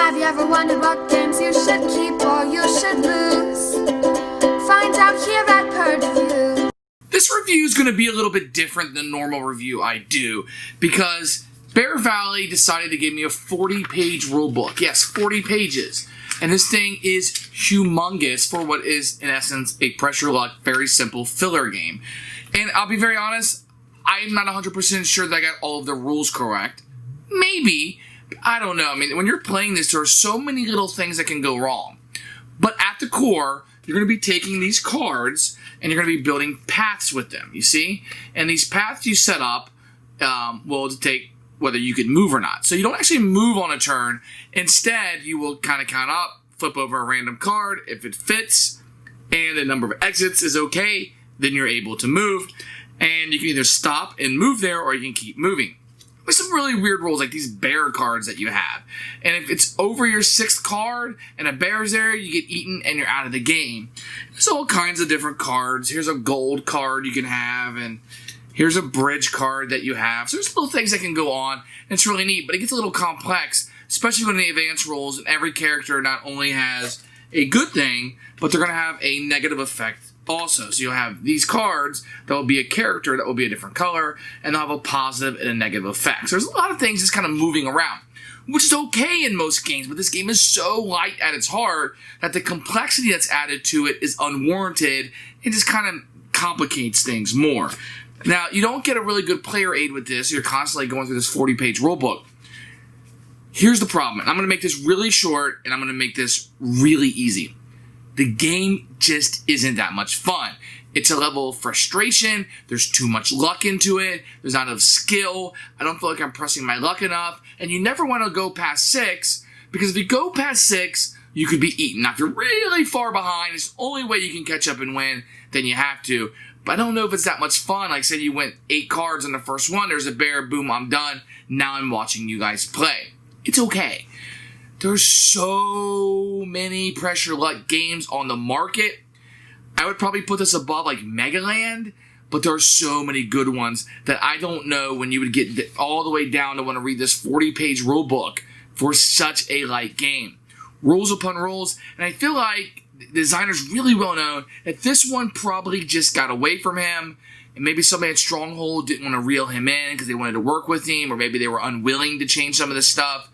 Have you ever wondered what games you should keep or you should lose? Find out here at Purge Reviews. This review is going to be a little bit different than normal review I do because Bear Valley decided to give me a 40-page rulebook. Yes, 40 pages. And this thing is humongous for what is, in essence, a pressure luck, very simple filler game. And I'll be very honest, I'm not 100% sure that I got all of the rules correct. Maybe. I don't know. I mean, when you're playing this, there are so many little things that can go wrong. But at the core, you're going to be taking these cards and you're going to be building paths with them, you see? And these paths you set up will dictate whether you can move or not. So you don't actually move on a turn. Instead, you will kind of count up, flip over a random card. If it fits and the number of exits is okay, then you're able to move. And you can either stop and move there or you can keep moving. There's some really weird rules like these bear cards that you have. And if it's over your 6th card and a bear's there, you get eaten and you're out of the game. There's all kinds of different cards. Here's a gold card you can have, and here's a bridge card that you have. So there's little things that can go on, and it's really neat, but it gets a little complex, especially when the advanced rules, and every character not only has a good thing, but they're going to have a negative effect also. So you'll have these cards that will be a character that will be a different color, and they'll have a positive and a negative effect. So there's a lot of things just kind of moving around, which is okay in most games, but this game is so light at its heart that the complexity that's added to it is unwarranted and just kind of complicates things more. Now, you don't get a really good player aid with this. You're constantly going through this 40-page rulebook. Here's the problem. I'm going to make this really short, and I'm going to make this really easy. The game just isn't that much fun. It's a level of frustration. There's too much luck into it. There's not enough skill. I don't feel like I'm pressing my luck enough. And you never want to go past 6, because if you go past 6, you could be eaten. Now, if you're really far behind, it's the only way you can catch up and win, then you have to. But I don't know if it's that much fun. Like, say you went 8 cards on the first one. There's a bear. Boom, I'm done. Now I'm watching you guys play. It's okay. There's so many pressure luck games on the market. I would probably put this above like Megaland, but there are so many good ones that I don't know when you would get all the way down to want to read this 40-page rule book for such a light game. Rules upon rules, and I feel like the designer's really well known that this one probably just got away from him, and maybe somebody at Stronghold didn't want to reel him in because they wanted to work with him, or maybe they were unwilling to change some of this stuff.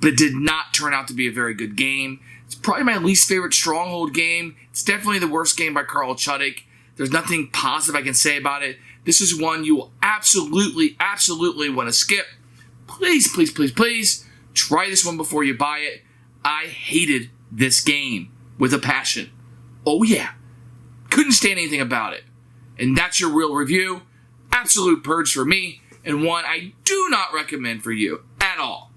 But it did not turn out to be a very good game. It's probably my least favorite Stronghold game. It's definitely the worst game by Carl Chuddick. There's nothing positive I can say about it. This is one you will absolutely, absolutely want to skip. Please, please, please, please try this one before you buy it. I hated this game with a passion. Oh yeah. Couldn't stand anything about it. And that's your real review. Absolute purge for me, and one I do not recommend for you at all.